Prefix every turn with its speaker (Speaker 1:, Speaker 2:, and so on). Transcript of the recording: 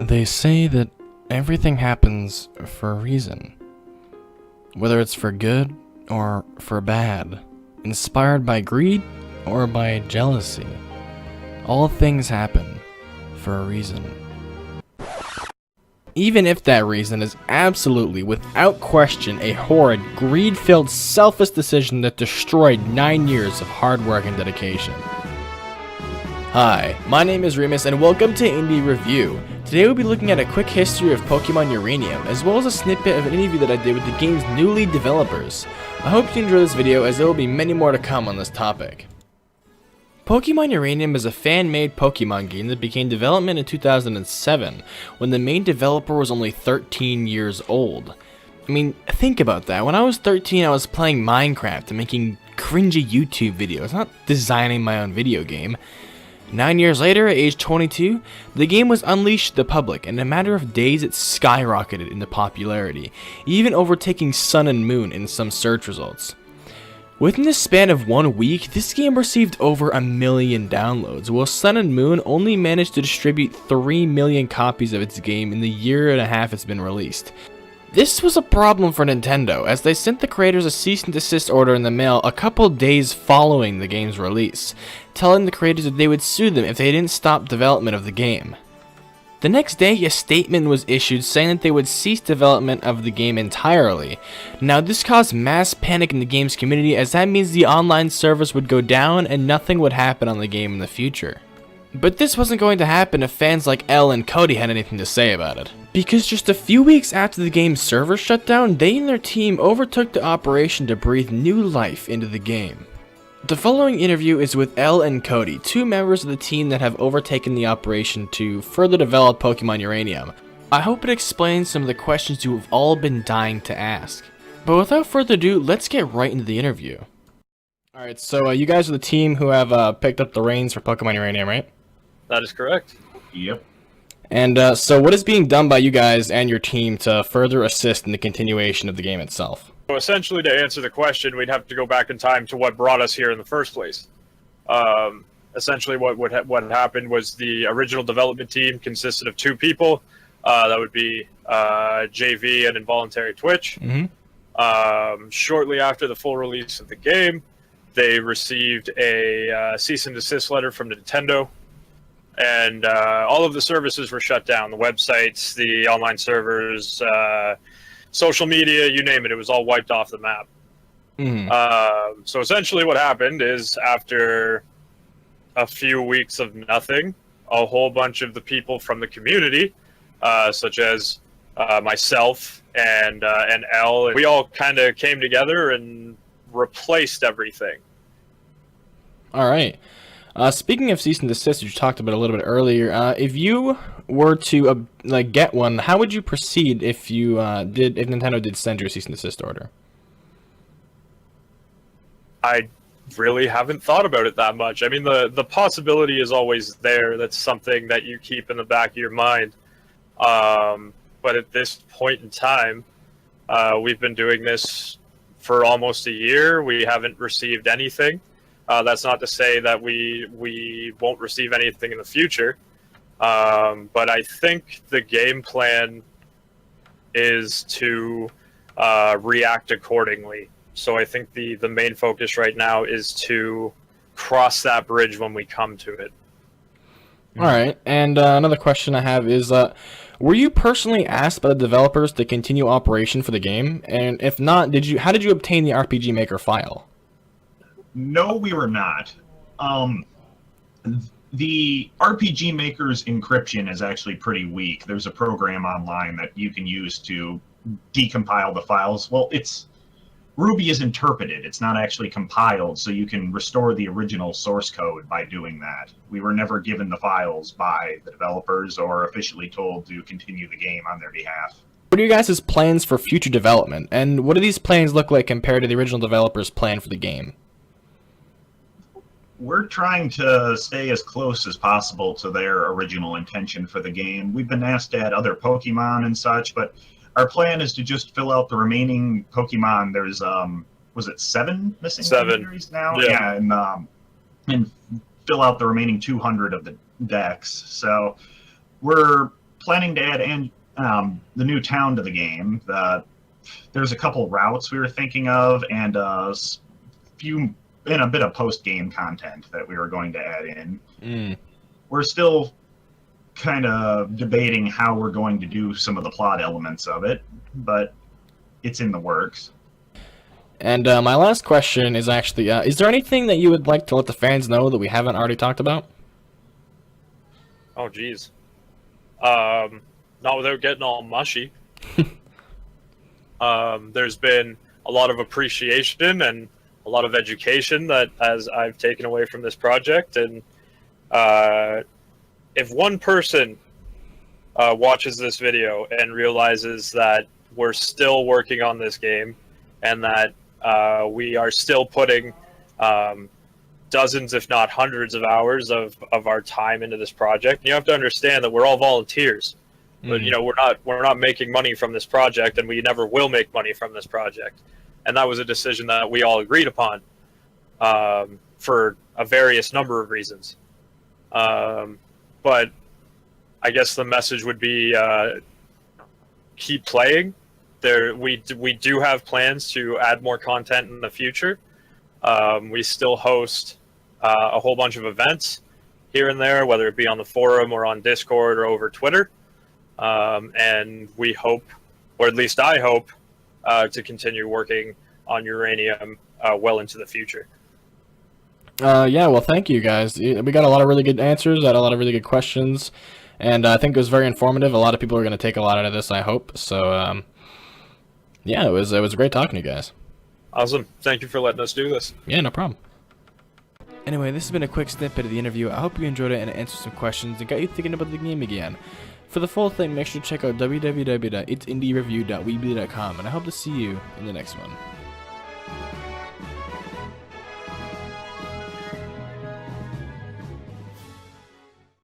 Speaker 1: They say that everything happens for a reason. Whether it's for good or for bad, inspired by greed or by jealousy, all things happen for a reason. Even if that reason is absolutely, without question, a horrid, greed-filled, selfish decision that destroyed 9 years of hard work and dedication. Hi, my name is Remus and welcome to Indie Review. Today we'll be looking at a quick history of Pokemon Uranium, as well as a snippet of an interview that I did with the game's new lead developers. I hope you enjoy this video, as there will be many more to come on this topic. Pokemon Uranium is a fan-made Pokemon game that began development in 2007, when the main developer was only 13 years old. I mean, think about that. When I was 13, I was playing Minecraft and making cringy YouTube videos, not designing my own video game. 9 years later, at age 22, the game was unleashed to the public, and in a matter of days it skyrocketed into popularity, even overtaking Sun and Moon in some search results. Within the span of 1 week, this game received over 1 million downloads, while Sun and Moon only managed to distribute 3 million copies of its game in the year and a half it's been released. This was a problem for Nintendo, as they sent the creators a cease and desist order in the mail a couple days following the game's release, telling the creators that they would sue them if they didn't stop development of the game. The next day, a statement was issued saying that they would cease development of the game entirely. Now, this caused mass panic in the game's community, as that means the online servers would go down and nothing would happen on the game in the future. But this wasn't going to happen if fans like Elle and Cody had anything to say about it. Because just a few weeks after the game's server shut down, they and their team overtook the operation to breathe new life into the game. The following interview is with Elle and Cody, two members of the team that have overtaken the operation to further develop Pokemon Uranium. I hope it explains some of the questions you have all been dying to ask. But without further ado, let's get right into the interview. Alright, so you guys are the team who have picked up the reins for Pokemon Uranium, right?
Speaker 2: That is correct.
Speaker 3: Yep.
Speaker 1: And so what is being done by you guys and your team to further assist in the continuation of the game itself?
Speaker 2: So essentially, to answer the question, we'd have to go back in time to what brought us here in the first place. Essentially, what happened was the original development team consisted of 2 people. That would be JV and Involuntary Twitch.
Speaker 1: Mm-hmm.
Speaker 2: Shortly after the full release of the game, they received a cease and desist letter from Nintendo. And all of the services were shut down. The websites, the online servers, social media, you name it. It was all wiped off the map.
Speaker 1: Mm-hmm.
Speaker 2: So essentially what happened is, after a few weeks of nothing, a whole bunch of the people from the community, such as myself and Elle, we all kind of came together and replaced everything.
Speaker 1: All right. Speaking of cease and desist, you talked about it a little bit earlier. If you were to get one, how would you proceed if you if Nintendo did send you a cease and desist order?
Speaker 2: I really haven't thought about it that much. I mean, the possibility is always there. That's something that you keep in the back of your mind. But at this point in time, we've been doing this for almost a year. We haven't received anything. That's not to say that we won't receive anything in the future, but I think the game plan is to react accordingly. So I think the main focus right now is to cross that bridge when we come to it.
Speaker 1: All right, and another question I have is, were you personally asked by the developers to continue operation for the game? And if not, how did you obtain the RPG Maker file?
Speaker 3: No, we were not. The RPG Maker's encryption is actually pretty weak. There's a program online that you can use to decompile the files. Well, Ruby is interpreted. It's not actually compiled, so you can restore the original source code by doing that. We were never given the files by the developers or officially told to continue the game on their behalf.
Speaker 1: What are you guys' plans for future development? And what do these plans look like compared to the original developers' plan for the game?
Speaker 3: We're trying to stay as close as possible to their original intention for the game. We've been asked to add other Pokemon and such, but our plan is to just fill out the remaining Pokemon. There's, was it 7 missing legendaries now?
Speaker 2: Yeah,
Speaker 3: and fill out the remaining 200 of the decks. So we're planning to add the new town to the game. There's a couple routes we were thinking of, and a bit of post-game content that we were going to add in. We're still kind of debating how we're going to do some of the plot elements of it, but it's in the works.
Speaker 1: And my last question is actually, is there anything that you would like to let the fans know that we haven't already talked about?
Speaker 2: Oh, geez. Not without getting all mushy. There's been a lot of appreciation and a lot of education that as I've taken away from this project. And if one person watches this video and realizes that we're still working on this game and that we are still putting dozens, if not hundreds of hours of our time into this project, you have to understand that we're all volunteers. But, you know, we're not making money from this project, and we never will make money from this project. And that was a decision that we all agreed upon for a various number of reasons. But I guess the message would be keep playing. We do have plans to add more content in the future. We still host a whole bunch of events here and there, whether it be on the forum or on Discord or over Twitter. And we hope, or at least I hope, to continue working on Uranium well into the future.
Speaker 1: Yeah, well, thank you guys. We got a lot of really good answers, had a lot of really good questions, and I think it was very informative. A lot of people are going to take a lot out of this, I hope. So, yeah, it was great talking to you guys.
Speaker 2: Awesome. Thank you for letting us do this.
Speaker 1: Yeah, no problem. Anyway, this has been a quick snippet of the interview. I hope you enjoyed it and it answered some questions and got you thinking about the game again. For the full thing, make sure to check out www.it'sindiereview.weebly.com, and I hope to see you in the next one.